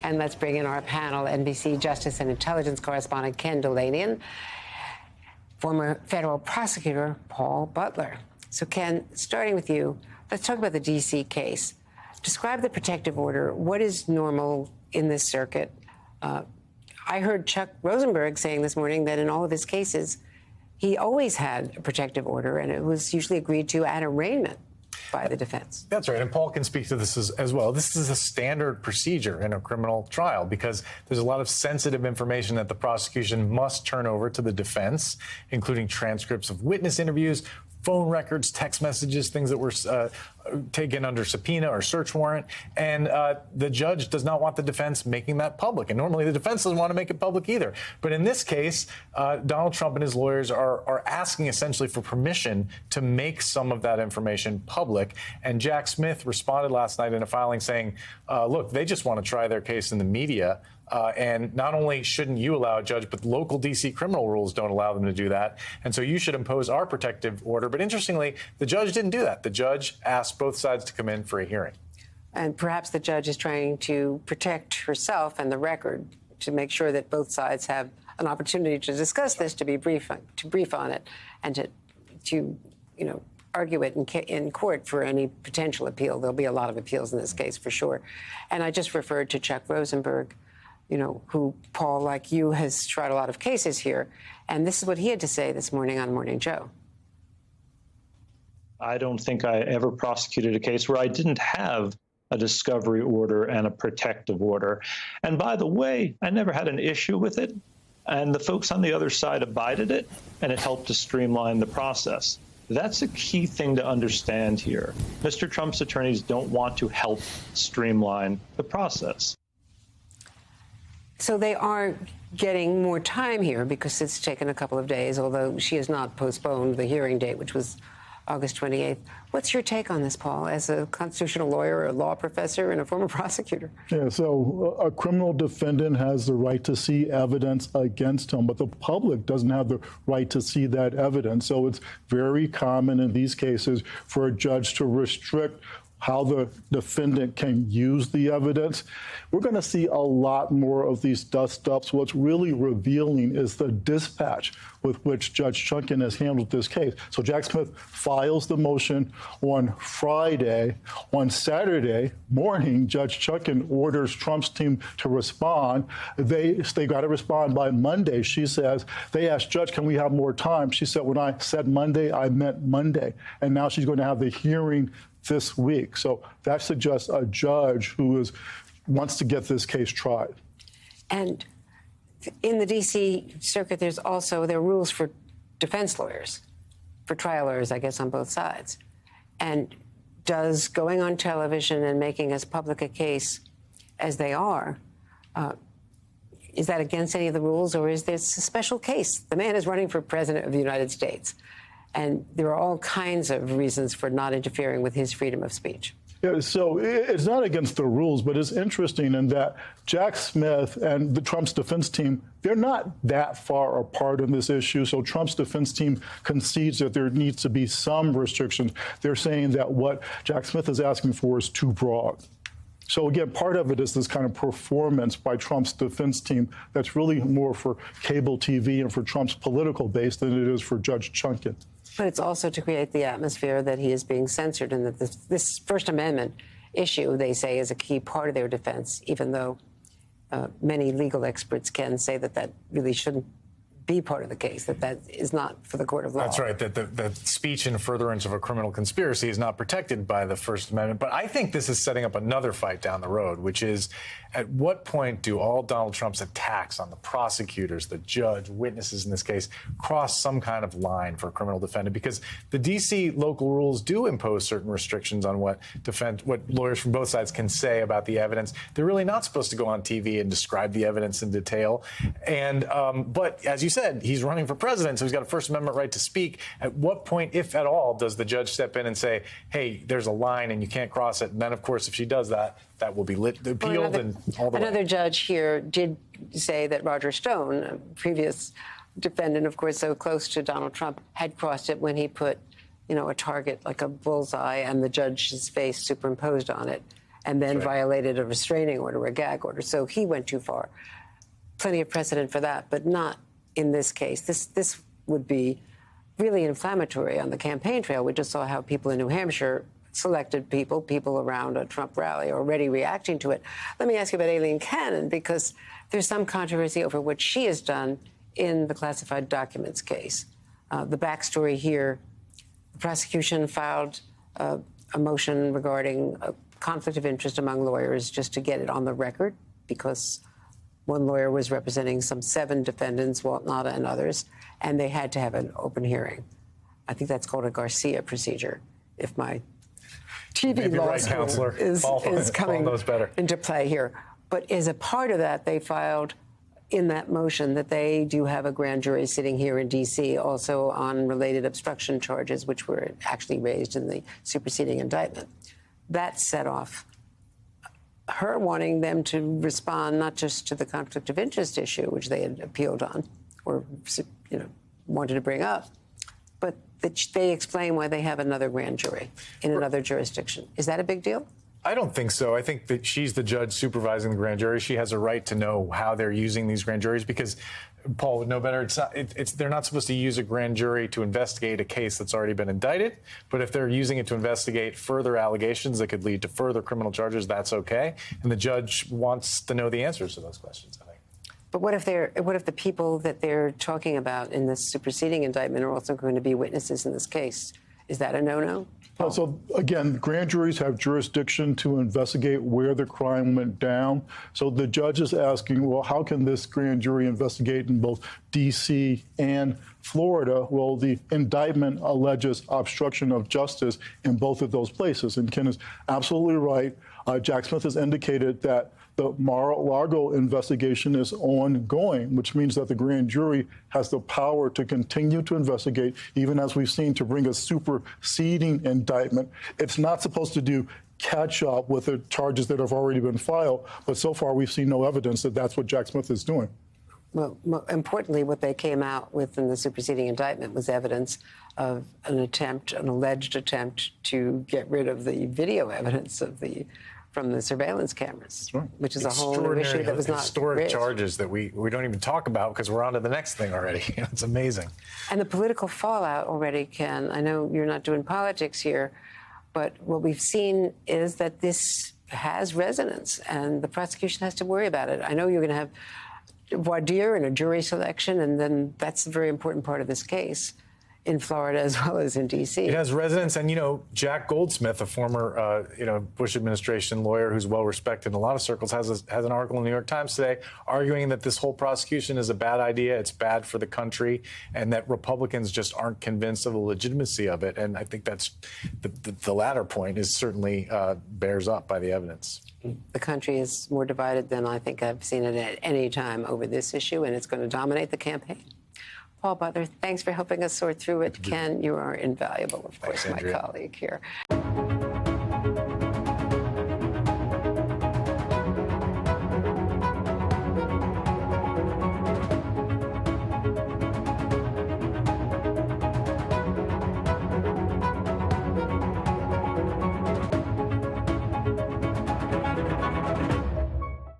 And let's bring in our panel, NBC Justice and Intelligence correspondent Ken Dilanian, former federal prosecutor Paul Butler. So, Ken, starting with you, let's talk about the D.C. case. Describe the protective order. What is normal in this circuit? I heard Chuck Rosenberg saying this morning that in all of his cases, he always had a protective order, and it was usually agreed to at arraignment by the defense. That's right. And Paul can speak to this as well. This is a standard procedure in a criminal trial because there's a lot of sensitive information that the prosecution must turn over to the defense, including transcripts of witness interviews, phone records, text messages, things that were taken under subpoena or search warrant. And the judge does not want the defense making that public. And normally the defense doesn't want to make it public either. But in this case, Donald Trump and his lawyers are asking essentially for permission to make some of that information public. And Jack Smith responded last night in a filing saying, look, they just want to try their case in the media. And not only shouldn't you allow a judge, but local D.C. criminal rules don't allow them to do that. And so you should impose our protective order. But interestingly, the judge didn't do that. The judge asked both sides to come in for a hearing. And perhaps the judge is trying to protect herself and the record to make sure that both sides have an opportunity to discuss this, to brief on it, and to argue it in court for any potential appeal. There'll be a lot of appeals in this case for sure. And I just referred to Chuck Rosenberg, who, Paul, like you, has tried a lot of cases here. And this is what he had to say this morning on Morning Joe. I don't think I ever prosecuted a case where I didn't have a discovery order and a protective order. And by the way, I never had an issue with it. And the folks on the other side abided it, and it helped to streamline the process. That's a key thing to understand here. Mr. Trump's attorneys don't want to help streamline the process. So they are getting more time here because it's taken a couple of days, although she has not postponed the hearing date, which was August 28th. What's your take on this, Paul, as a constitutional lawyer, a law professor, and a former prosecutor? Yeah, so a criminal defendant has the right to see evidence against him, but the public doesn't have the right to see that evidence. So it's very common in these cases for a judge to restrict how the defendant can use the evidence. We're going to see a lot more of these dust-ups. What's really revealing is the dispatch with which Judge Chutkan has handled this case. So Jack Smith files the motion on Friday. On Saturday morning, Judge Chutkan orders Trump's team to respond. They got to respond by Monday, she says. They asked, Judge, can we have more time? She said, when I said Monday, I meant Monday. And now she's going to have the hearing this week. So that suggests a judge who wants to get this case tried. And in the D.C. circuit, there are rules for defense lawyers, for trial lawyers, I guess, on both sides. And does going on television and making as public a case as they are, is that against any of the rules, or is this a special case? The man is running for president of the United States. And there are all kinds of reasons for not interfering with his freedom of speech. Yeah, so it's not against the rules, but it's interesting in that Jack Smith and the Trump's defense team, they're not that far apart on this issue. So Trump's defense team concedes that there needs to be some restrictions. They're saying that what Jack Smith is asking for is too broad. So again, part of it is this kind of performance by Trump's defense team that's really more for cable TV and for Trump's political base than it is for Judge Chutkan. But it's also to create the atmosphere that he is being censored and that this First Amendment issue, they say, is a key part of their defense, even though many legal experts can say that that really shouldn't be part of the case, that is not for the court of law. That's right, that speech in furtherance of a criminal conspiracy is not protected by the First Amendment. But I think this is setting up another fight down the road, which is, at what point do all Donald Trump's attacks on the prosecutors, the judge, witnesses in this case, cross some kind of line for a criminal defendant? Because the D.C. local rules do impose certain restrictions on what lawyers from both sides can say about the evidence. They're really not supposed to go on TV and describe the evidence in detail. And but as you said, he's running for president, so he's got a First Amendment right to speak. At what point, if at all, does the judge step in and say, hey, there's a line and you can't cross it? And then, of course, if she does that, that will be appealed and all the way. Another judge here did say that Roger Stone, a previous defendant, of course, so close to Donald Trump, had crossed it when he put, a target like a bullseye and the judge's face superimposed on it. and then violated a restraining order, a gag order. So he went too far. Plenty of precedent for that, but not in this case. This would be really inflammatory on the campaign trail. We just saw how people in New Hampshire selected people around a Trump rally already reacting to it. Let me ask you about Aileen Cannon, because there's some controversy over what she has done in the classified documents case. The backstory here, the prosecution filed a motion regarding a conflict of interest among lawyers just to get it on the record, because one lawyer was representing some 7 defendants, Walt Nauta and others, and they had to have an open hearing. I think that's called a Garcia procedure, if my TV law Counselor is coming knows better. into play here. But as a part of that, they filed in that motion that they do have a grand jury sitting here in D.C. also on related obstruction charges, which were actually raised in the superseding indictment. That set off her wanting them to respond not just to the conflict of interest issue, which they had appealed on or wanted to bring up, but that they explain why they have another grand jury in another jurisdiction. Is that a big deal? I don't think so. I think that she's the judge supervising the grand jury. She has a right to know how they're using these grand juries because, Paul would know better, they're not supposed to use a grand jury to investigate a case that's already been indicted. But if they're using it to investigate further allegations that could lead to further criminal charges, that's okay. And the judge wants to know the answers to those questions, I think. But what if the people that they're talking about in this superseding indictment are also going to be witnesses in this case? Is that a no-no? So again, grand juries have jurisdiction to investigate where the crime went down. So the judge is asking, well, how can this grand jury investigate in both D.C. and Florida? Well, the indictment alleges obstruction of justice in both of those places. And Ken is absolutely right. Jack Smith has indicated that the Mar-a-Lago investigation is ongoing, which means that the grand jury has the power to continue to investigate, even as we've seen, to bring a superseding indictment. It's not supposed to do catch up with the charges that have already been filed, but so far we've seen no evidence that that's what Jack Smith is doing. Well, importantly, what they came out with in the superseding indictment was evidence of an alleged attempt to get rid of the video evidence from the surveillance cameras, which is a whole new issue that was not historic raised. Charges that we don't even talk about because we're on to the next thing already. It's amazing. And the political fallout already, Ken, I know you're not doing politics here, but what we've seen is that this has resonance and the prosecution has to worry about it. I know you're going to have voir dire and a jury selection, and then that's a very important part of this case in Florida as well as in D.C. It has resonance. And, Jack Goldsmith, a former, Bush administration lawyer who's well-respected in a lot of circles, has an article in the New York Times today arguing that this whole prosecution is a bad idea. It's bad for the country, and that Republicans just aren't convinced of the legitimacy of it. And I think that's the latter point is certainly bears up by the evidence. The country is more divided than I think I've seen it at any time over this issue, and it's going to dominate the campaign. Paul Butler, thanks for helping us sort through it. Ken, you are invaluable, of course, my colleague here.